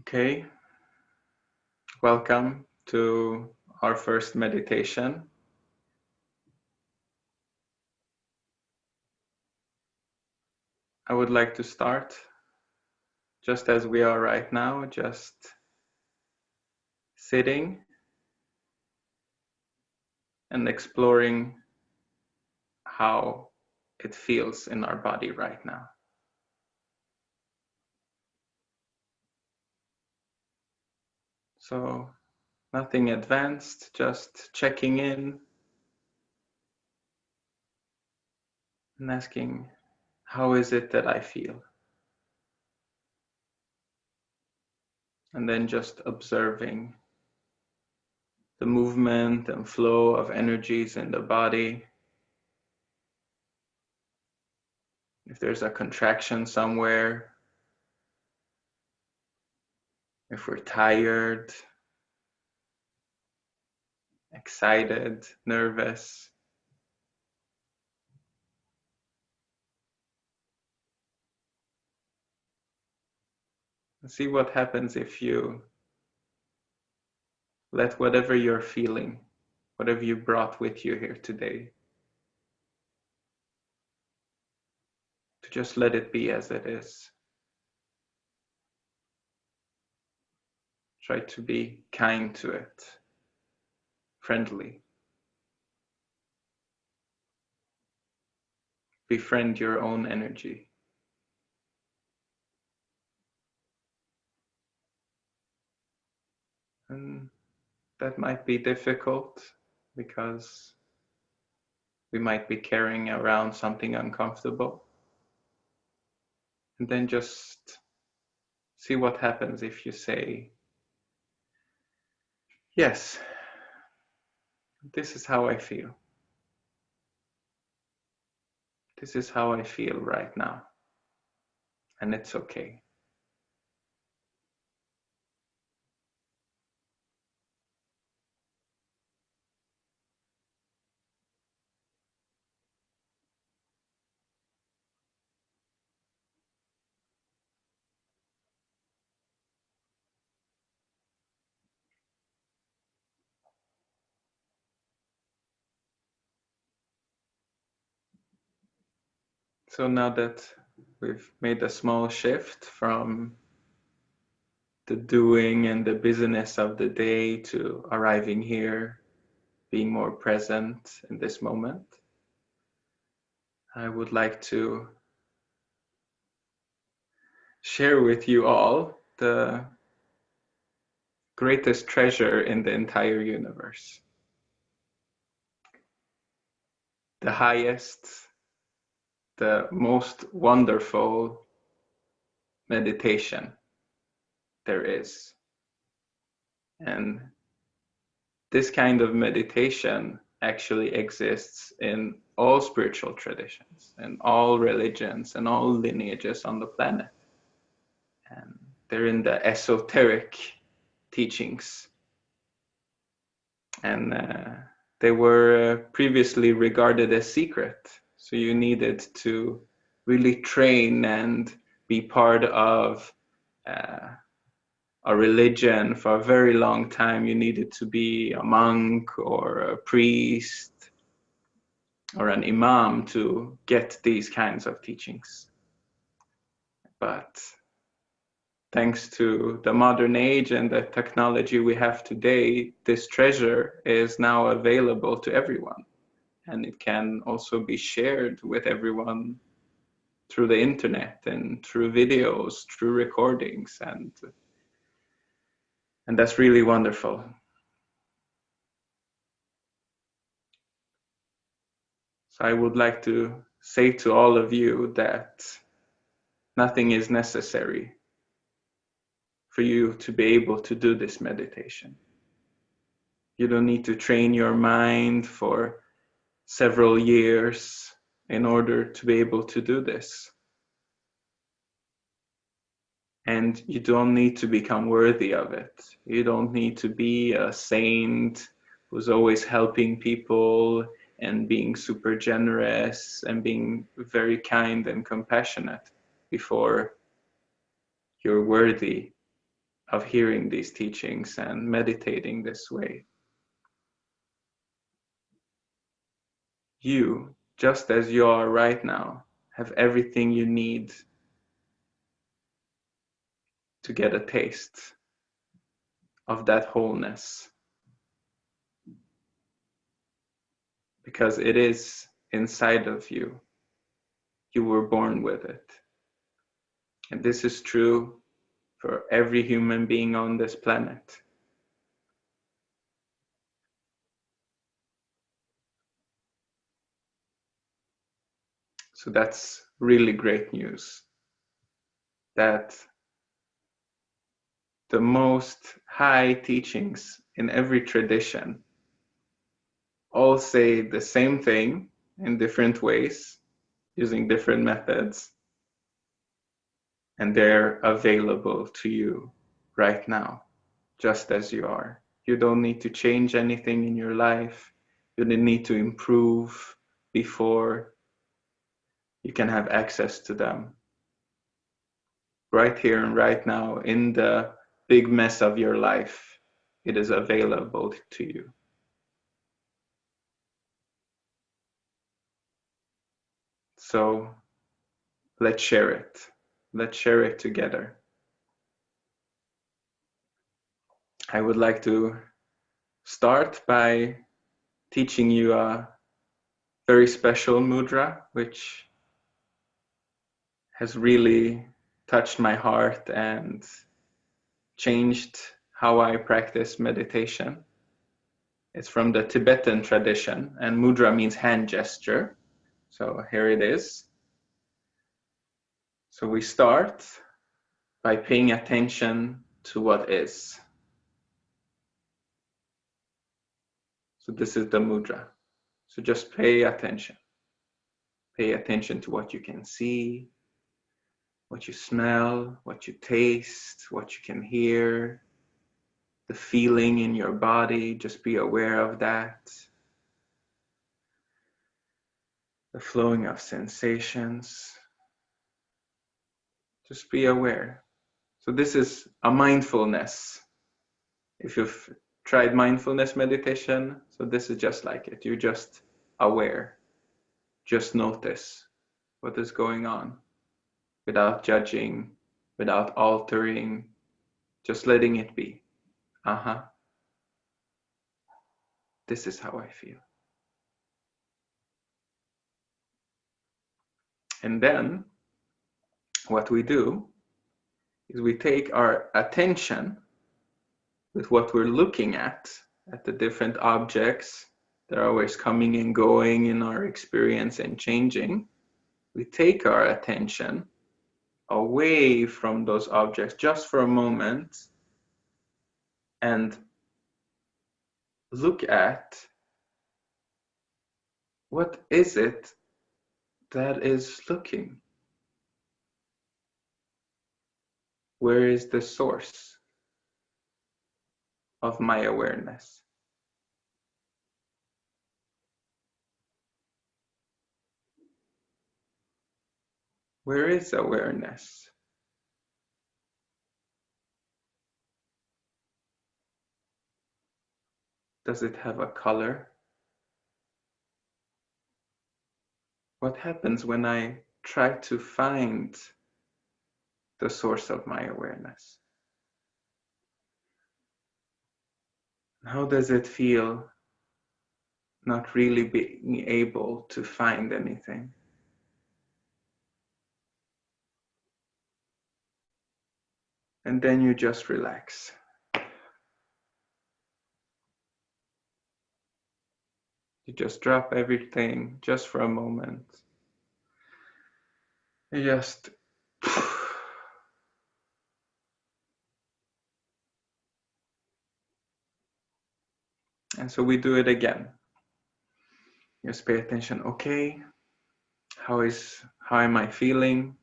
Okay, welcome to our first meditation. I would like to start just as we are right now, just sitting and exploring how it feels in our body right now. So, nothing advanced, just checking in and asking, how is it that I feel? And then just observing the movement and flow of energies in the body. If there's a contraction somewhere, if we're tired, excited, nervous. See what happens if you let whatever you're feeling, whatever you brought with you here today, to just let it be as it is. Try to be kind to it, friendly. Befriend your own energy. And that might be difficult because we might be carrying around something uncomfortable. And then just see what happens if you say, yes, this is how I feel. This is how I feel right now. And it's okay. So now that we've made a small shift from the doing and the busyness of the day to arriving here, being more present in this moment, I would like to share with you all the greatest treasure in the entire universe. The highest, the most wonderful meditation there is. And this kind of meditation actually exists in all spiritual traditions and all religions and all lineages on the planet. And they're in the esoteric teachings. And they were previously regarded as secret. So you needed to really train and be part of a religion for a very long time. You needed to be a monk or a priest or an imam to get these kinds of teachings. But thanks to the modern age and the technology we have today, this treasure is now available to everyone. And it can also be shared with everyone through the internet and through videos, through recordings, and that's really wonderful. So I would like to say to all of you that nothing is necessary for you to be able to do this meditation. You don't need to train your mind for several years in order to be able to do this. And you don't need to become worthy of it. You don't need to be a saint who's always helping people and being super generous and being very kind and compassionate before you're worthy of hearing these teachings and meditating this way. You, just as you are right now, have everything you need to get a taste of that wholeness, because it is inside of you. You were born with it. And this is true for every human being on this planet. So that's really great news, that the most high teachings in every tradition all say the same thing in different ways, using different methods, and they're available to you right now, just as you are. You don't need to change anything in your life. You don't need to improve before you can have access to them. Right here and right now, in the big mess of your life, it is available to you. So let's share it. Let's share it together. I would like to start by teaching you a very special mudra, which has really touched my heart and changed how I practice meditation. It's from the Tibetan tradition, and mudra means hand gesture. So here it is. So we start by paying attention to what is. So this is the mudra. So just pay attention. Pay attention to what you can see, what you smell, what you taste, what you can hear, the feeling in your body. Just be aware of that. The flowing of sensations. Just be aware. So this is a mindfulness. If you've tried mindfulness meditation, so this is just like it. You're just aware. Just notice what is going on without judging, without altering, just letting it be. This is how I feel. And then what we do is we take our attention with what we're looking at the different objects that are always coming and going in our experience and changing. We take our attention away from those objects just for a moment and look at what is it that is looking? Where is the source of my awareness? Where is awareness? Does it have a color? What happens when I try to find the source of my awareness? How does it feel not really being able to find anything? And then you just relax. You just drop everything just for a moment. You just and so we do it again. Just pay attention. Okay, how am I feeling?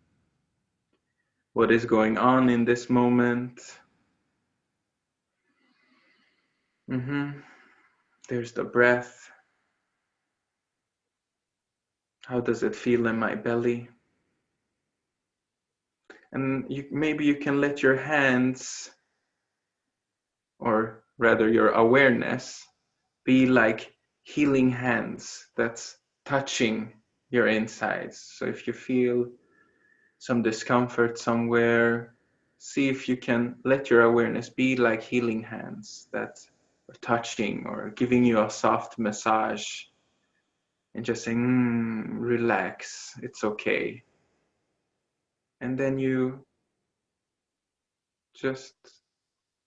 What is going on in this moment? There's the breath. How does it feel in my belly? And maybe you can let your hands or rather your awareness, be like healing hands that's touching your insides. So if you feel some discomfort somewhere, see if you can let your awareness be like healing hands that are touching or giving you a soft massage, and just saying, relax, it's okay. And then you just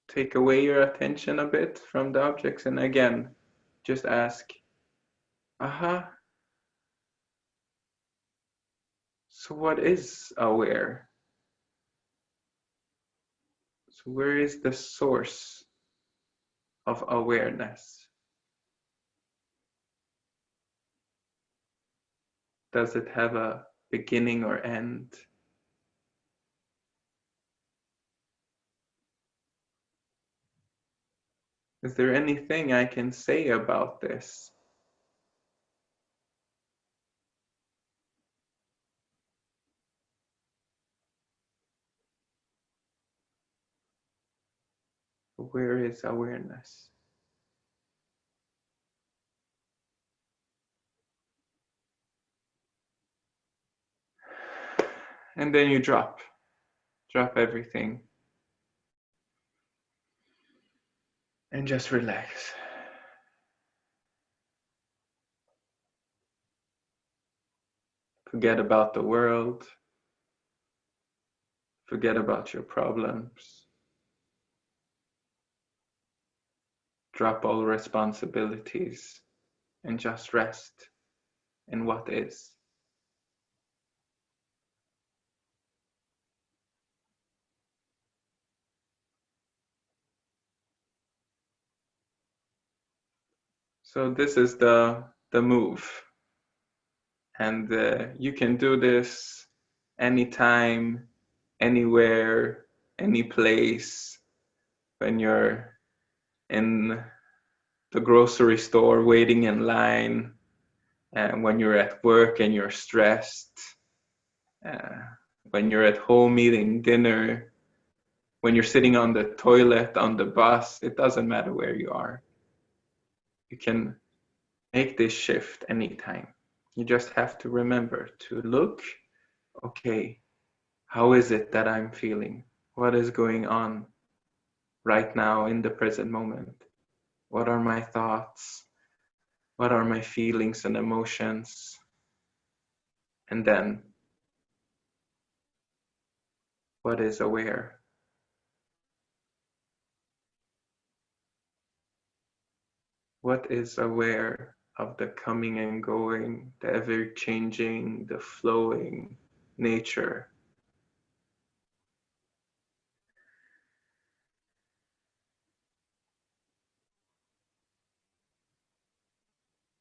take away your attention a bit from the objects, and again, just ask, aha, so what is aware? So where is the source of awareness? Does it have a beginning or end? Is there anything I can say about this? Where is awareness? And then you drop everything and just relax. Forget about the world. Forget about your problems. Drop all responsibilities and just rest in what is. So this is the move. And you can do this anytime, anywhere, any place. When you're in the grocery store waiting in line, and when you're at work and you're stressed, uh, when you're at home eating dinner, when you're sitting on the toilet, on the bus, it doesn't matter where you are. You can make this shift anytime. You just have to remember to look, okay, how is it that I'm feeling? What is going on right now in the present moment? What are my thoughts? What are my feelings and emotions? And then, what is aware? What is aware of the coming and going, the ever changing, the flowing nature?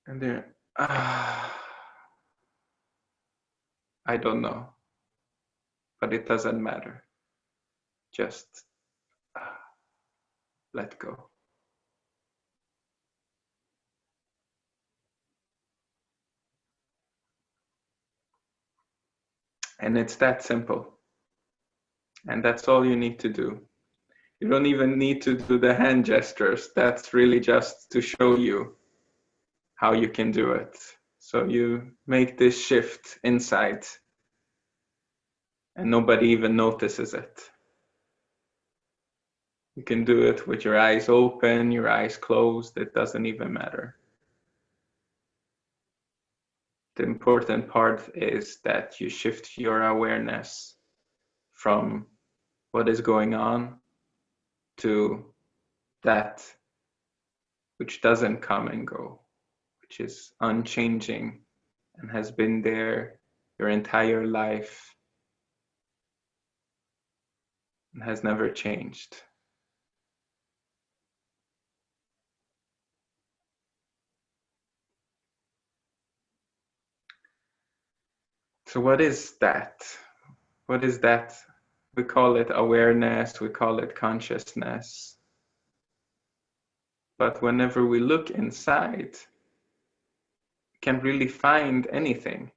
And then, I don't know, but it doesn't matter. Just let go. And it's that simple. And that's all you need to do. You don't even need to do the hand gestures. That's really just to show you how you can do it. So you make this shift inside and nobody even notices it. You can do it with your eyes open, your eyes closed, it doesn't even matter. The important part is that you shift your awareness from what is going on to that which doesn't come and go, which is unchanging and has been there your entire life and has never changed. So what is that? What is that? We call it awareness, we call it consciousness. But whenever we look inside, we can't really find anything.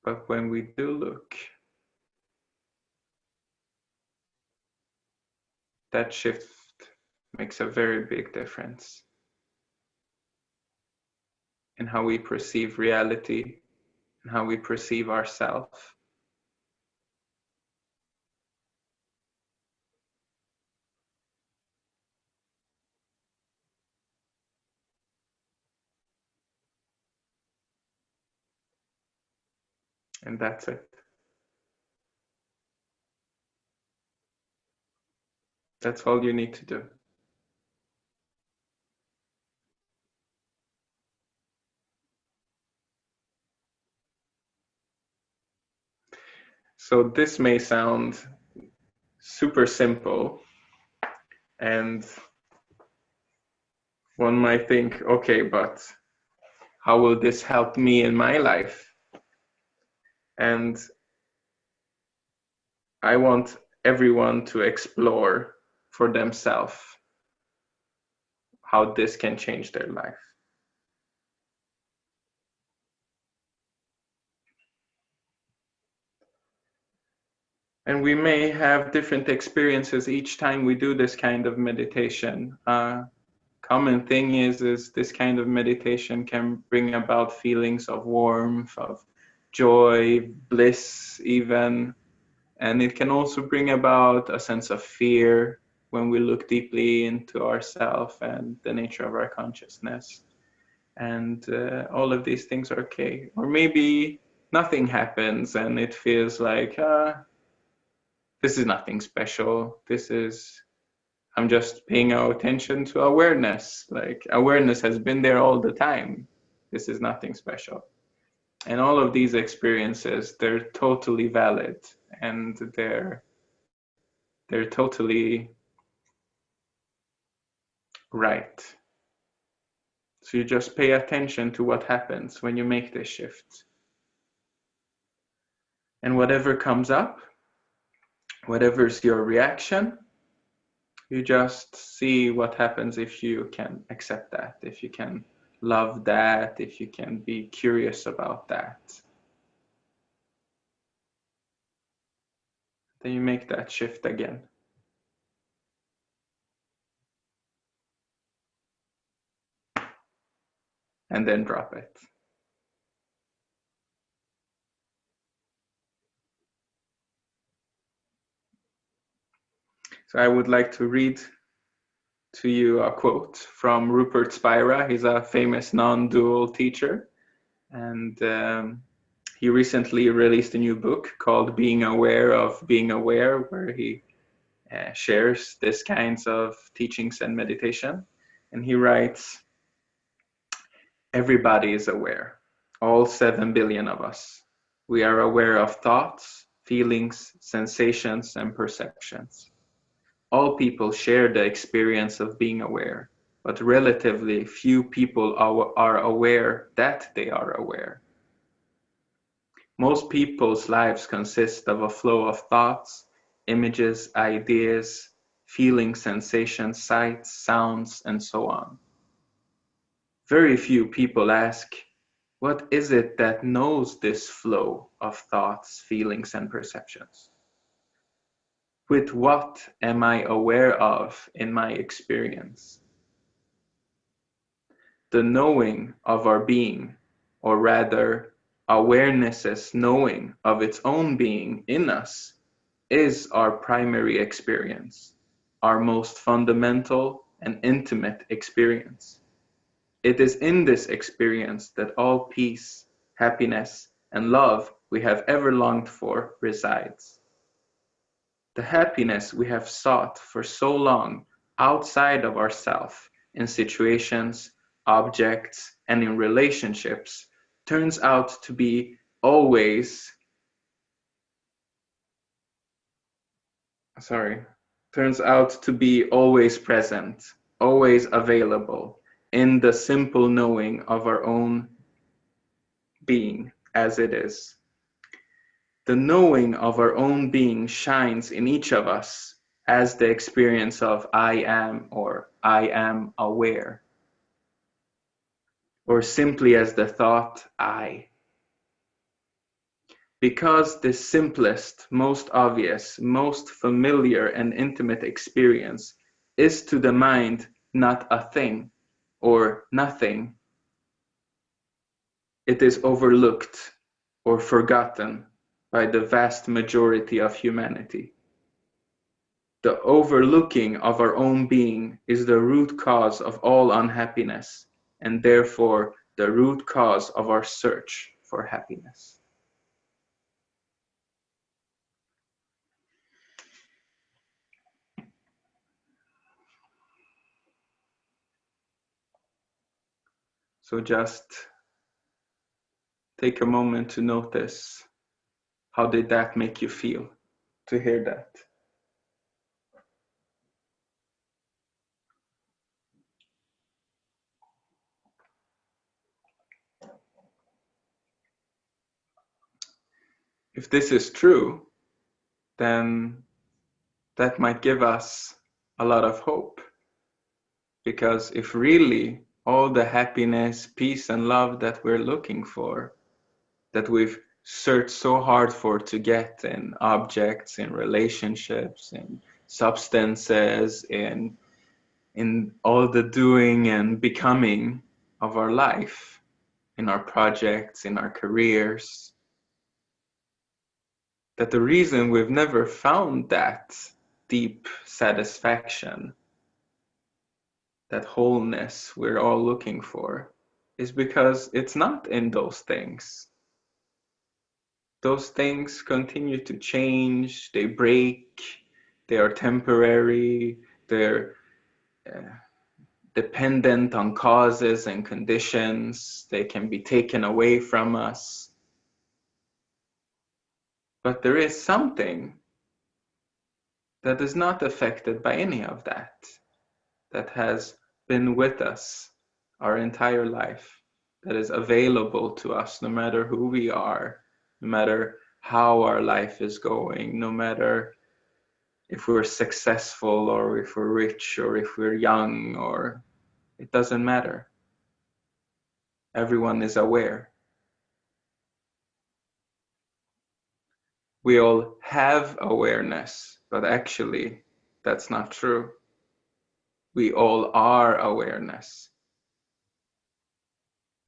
But when we do look, that shift makes a very big difference in how we perceive reality and how we perceive ourselves. And that's it. That's all you need to do. So this may sound super simple, and one might think, okay, but how will this help me in my life? And I want everyone to explore for themselves how this can change their life. And we may have different experiences each time we do this kind of meditation. Common thing is this kind of meditation can bring about feelings of warmth, of joy, bliss even. And it can also bring about a sense of fear when we look deeply into ourselves and the nature of our consciousness. And all of these things are okay. Or maybe nothing happens and it feels like, this is nothing special. I'm just paying our attention to awareness. Like awareness has been there all the time. This is nothing special. And all of these experiences, they're totally valid and they're totally right. So you just pay attention to what happens when you make this shift. And whatever comes up, whatever's your reaction, you just see what happens if you can accept that, if you can love that, if you can be curious about that. Then you make that shift again. And then drop it. So I would like to read to you a quote from Rupert Spira. He's a famous non-dual teacher. And he recently released a new book called Being Aware of Being Aware, where he shares this kinds of teachings and meditation. And he writes, everybody is aware, all 7 billion of us. We are aware of thoughts, feelings, sensations, and perceptions. All people share the experience of being aware, but relatively few people are aware that they are aware. Most people's lives consist of a flow of thoughts, images, ideas, feelings, sensations, sights, sounds, and so on. Very few people ask, what is it that knows this flow of thoughts, feelings, and perceptions? With what am I aware of in my experience? The knowing of our being, or rather, awareness's knowing of its own being in us, is our primary experience, our most fundamental and intimate experience. It is in this experience that all peace, happiness, and love we have ever longed for resides. The happiness we have sought for so long outside of ourselves in situations, objects, and in relationships turns out to be always present, always available in the simple knowing of our own being as it is. The knowing of our own being shines in each of us as the experience of I am or I am aware, or simply as the thought I. Because the simplest, most obvious, most familiar and intimate experience is to the mind not a thing or nothing, it is overlooked or forgotten by the vast majority of humanity. The overlooking of our own being is the root cause of all unhappiness, and therefore the root cause of our search for happiness. So just take a moment to notice, how did that make you feel to hear that? If this is true, then that might give us a lot of hope. Because if really all the happiness, peace, and love that we're looking for, that we've searched so hard for to get in objects, in relationships, in substances, in all the doing and becoming of our life, in our projects, in our careers, that the reason we've never found that deep satisfaction, that wholeness we're all looking for, is because it's not in those things. Those things continue to change, they break, they are temporary, they're dependent on causes and conditions, they can be taken away from us. But there is something that is not affected by any of that, that has been with us our entire life, that is available to us no matter who we are, no matter how our life is going, no matter if we're successful or if we're rich or if we're young, or it doesn't matter. Everyone is aware. We all have awareness, but actually that's not true. We all are awareness.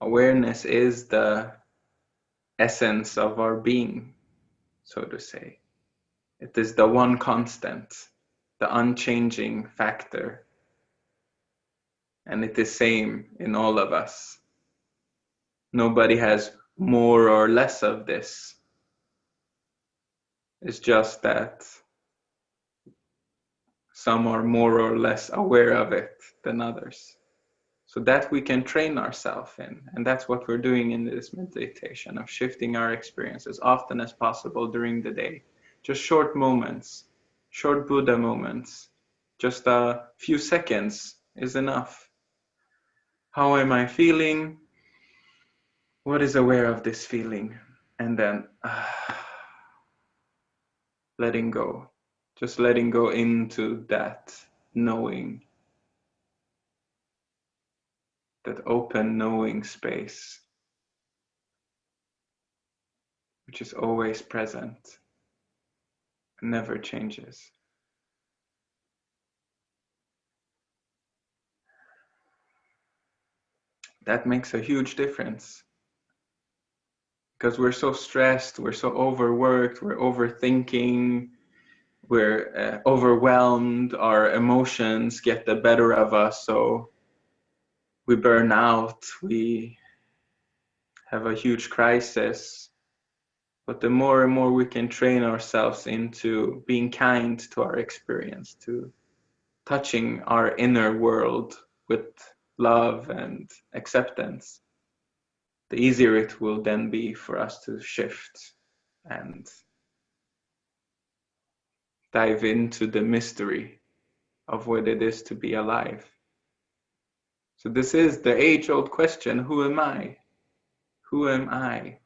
Awareness is the essence of our being, so to say. It is the one constant, the unchanging factor. And it is same in all of us. Nobody has more or less of this. It's just that some are more or less aware of it than others. So that we can train ourselves in. And that's what we're doing in this meditation, of shifting our experience as often as possible during the day. Just short moments, short Buddha moments. Just a few seconds is enough. How am I feeling? What is aware of this feeling? And then letting go. Just letting go into that knowing, that open knowing space, which is always present, never changes. That makes a huge difference, because we're so stressed, we're so overworked, we're overthinking, we're overwhelmed, our emotions get the better of us, so we burn out, we have a huge crisis. But the more and more we can train ourselves into being kind to our experience, to touching our inner world with love and acceptance, the easier it will then be for us to shift and dive into the mystery of what it is to be alive. So this is the age-old question, who am I? Who am I?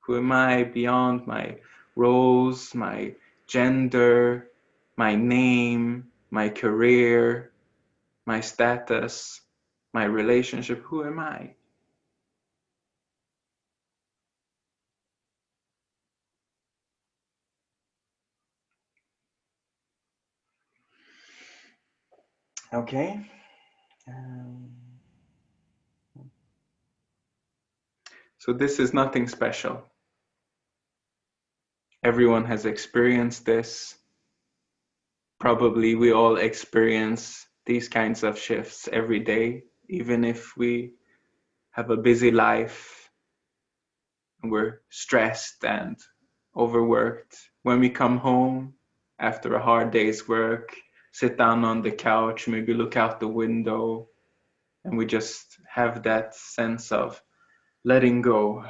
Who am I beyond my roles, my gender, my name, my career, my status, my relationship? Who am I? Okay. So this is nothing special. Everyone has experienced this. Probably we all experience these kinds of shifts every day, even if we have a busy life and we're stressed and overworked. When we come home after a hard day's work, sit down on the couch, maybe look out the window, and we just have that sense of letting go,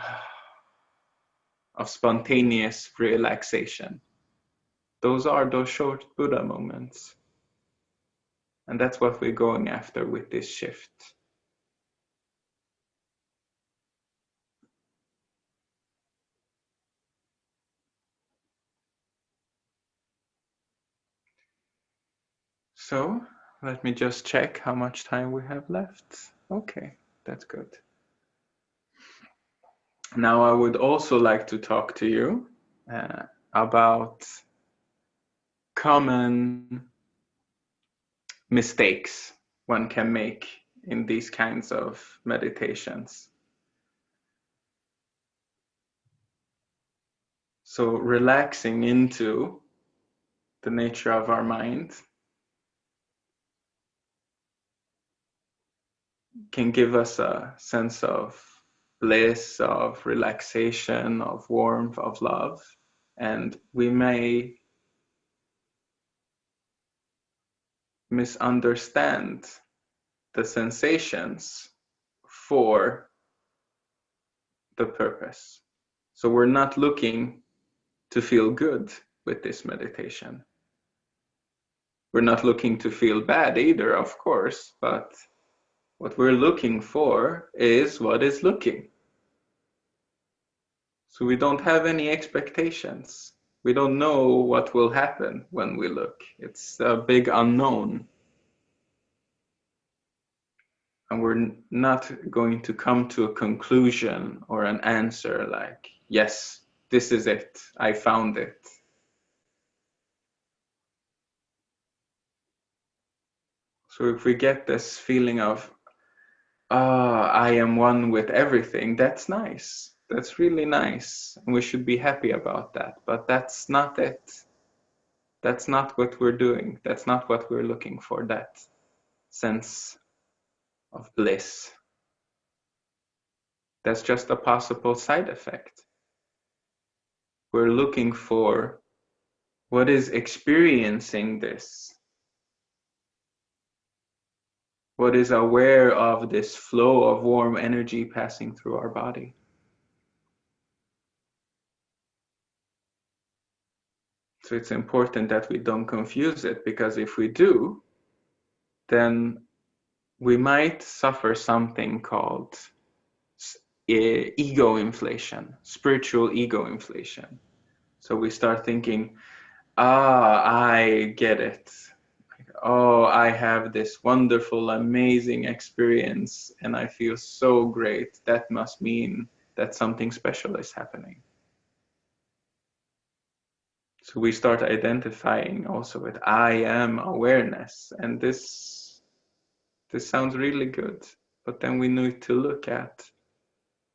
of spontaneous relaxation. Those are those short Buddha moments. And that's what we're going after with this shift. So let me just check how much time we have left. Okay, that's good. Now I would also like to talk to you about common mistakes one can make in these kinds of meditations. So relaxing into the nature of our mind can give us a sense of bliss, of relaxation, of warmth, of love. And we may misunderstand the sensations for the purpose. So we're not looking to feel good with this meditation. We're not looking to feel bad either, of course, but what we're looking for is what is looking. So we don't have any expectations. We don't know what will happen when we look. It's a big unknown. And we're not going to come to a conclusion or an answer like, yes, this is it. I found it. So if we get this feeling of, I am one with everything, that's nice. That's really nice. And we should be happy about that. But that's not it. That's not what we're doing. That's not what we're looking for, that sense of bliss. That's just a possible side effect. We're looking for what is experiencing this, what is aware of this flow of warm energy passing through our body. So it's important that we don't confuse it, because if we do, then we might suffer something called ego inflation, spiritual ego inflation. So we start thinking, I get it. Oh, I have this wonderful, amazing experience and I feel so great. That must mean that something special is happening. So we start identifying also with I am awareness. And this sounds really good. But then we need to look at,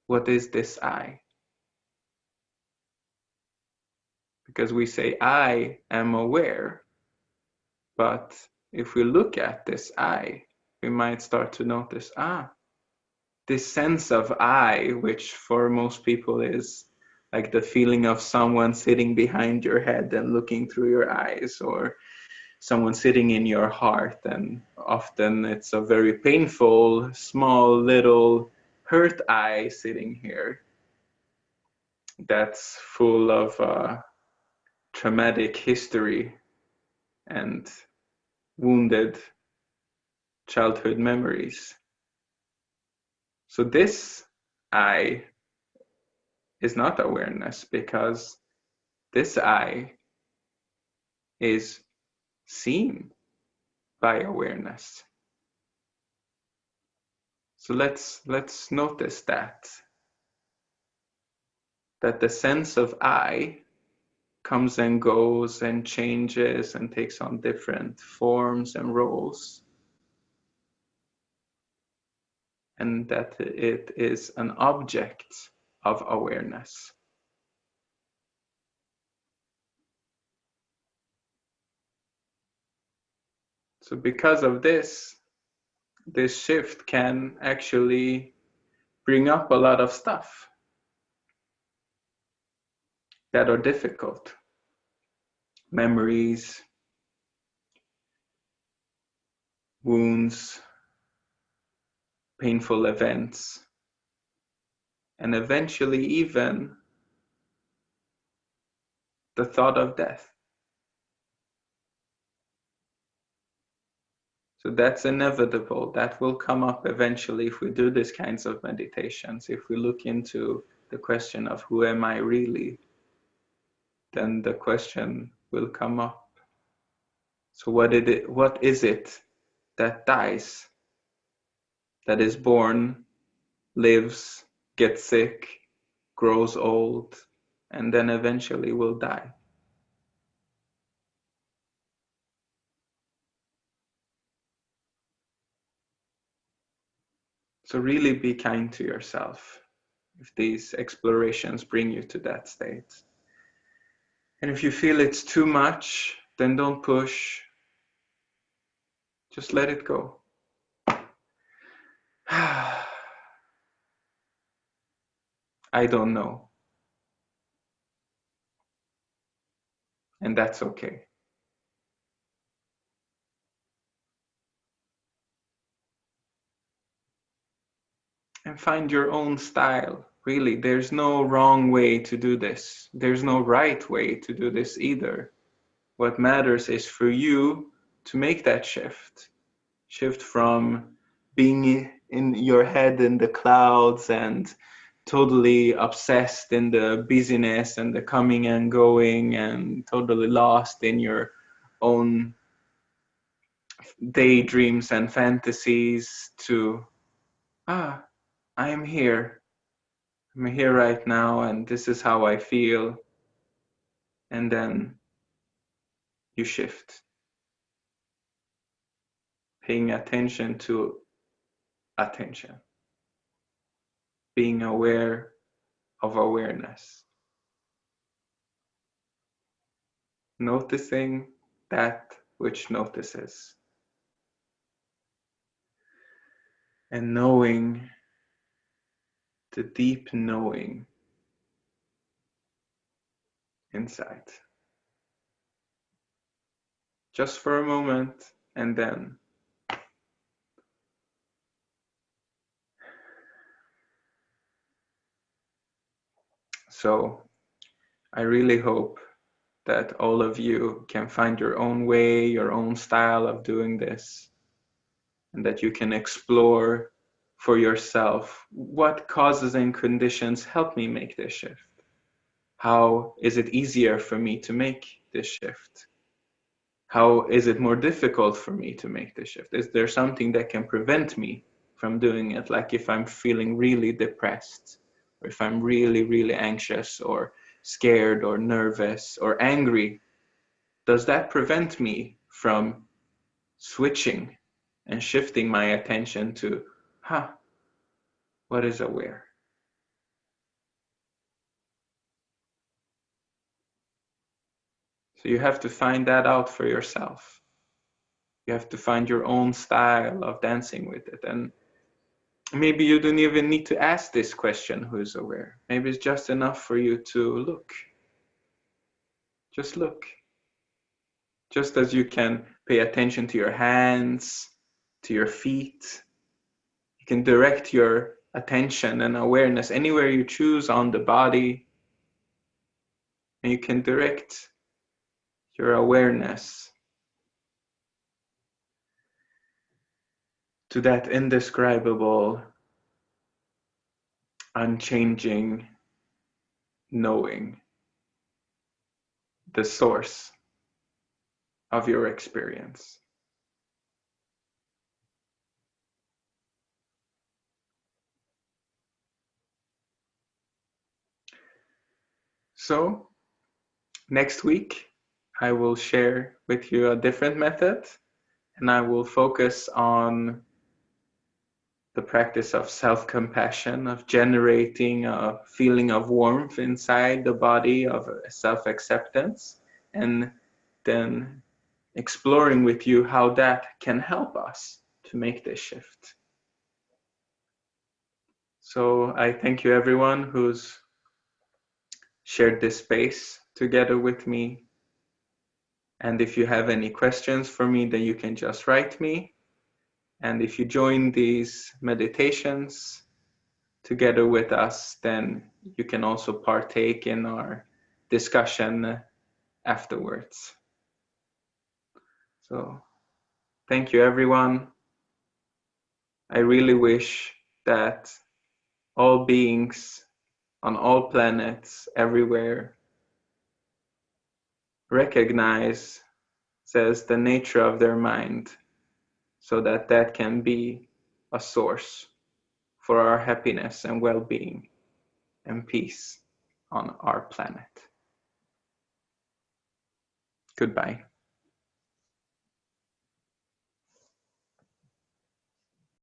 what is this I? Because we say I am aware, but if we look at this I, we might start to notice, this sense of I, which for most people is like the feeling of someone sitting behind your head and looking through your eyes, or someone sitting in your heart. And often it's a very painful, small, little hurt I sitting here that's full of traumatic history and wounded childhood memories. So this I is not awareness, because this I is seen by awareness. So let's notice that the sense of I comes and goes and changes and takes on different forms and roles. and that it is an object of awareness. So because of this shift can actually bring up a lot of stuff that are difficult. Memories, wounds, painful events, and eventually even the thought of death. So that's inevitable. That will come up eventually if we do these kinds of meditations. If we look into the question of who am I really, then the question will come up. So what is it that dies, that is born, lives, gets sick, grows old, and then eventually will die? So really be kind to yourself if these explorations bring you to that state. And if you feel it's too much, then don't push. Just let it go. I don't know. And that's okay. And find your own style. Really, there's no wrong way to do this. There's no right way to do this either. What matters is for you to make that shift. Shift from being in your head in the clouds and totally obsessed in the busyness and the coming and going and totally lost in your own daydreams and fantasies to, I am here. I'm here right now and this is how I feel. And then you shift. Paying attention to attention. Being aware of awareness. Noticing that which notices. And knowing, the deep knowing inside. Just for a moment, and then so I really hope that all of you can find your own way, your own style of doing this, and that you can explore for yourself what causes and conditions help me make this shift. How is it easier for me to make this shift? How is it more difficult for me to make this shift? Is there something that can prevent me from doing it? Like if I'm feeling really depressed, or if I'm really, really anxious or scared or nervous or angry, does that prevent me from switching and shifting my attention to, what is aware? So you have to find that out for yourself. You have to find your own style of dancing with it. And maybe you don't even need to ask this question, who is aware? Maybe it's just enough for you to look. Just look. Just as you can pay attention to your hands, to your feet, you can direct your attention and awareness anywhere you choose on the body. And you can direct your awareness to that indescribable, unchanging knowing, the source of your experience. So next week, I will share with you a different method, and I will focus on the practice of self-compassion, of generating a feeling of warmth inside the body, of self-acceptance, and then exploring with you how that can help us to make this shift. So I thank you everyone who's shared this space together with me. And if you have any questions for me, then you can just write me. And if you join these meditations together with us, then you can also partake in our discussion afterwards. So thank you everyone. I really wish that all beings on all planets everywhere recognize says the nature of their mind, so that that can be a source for our happiness and well-being and peace on our planet. Goodbye.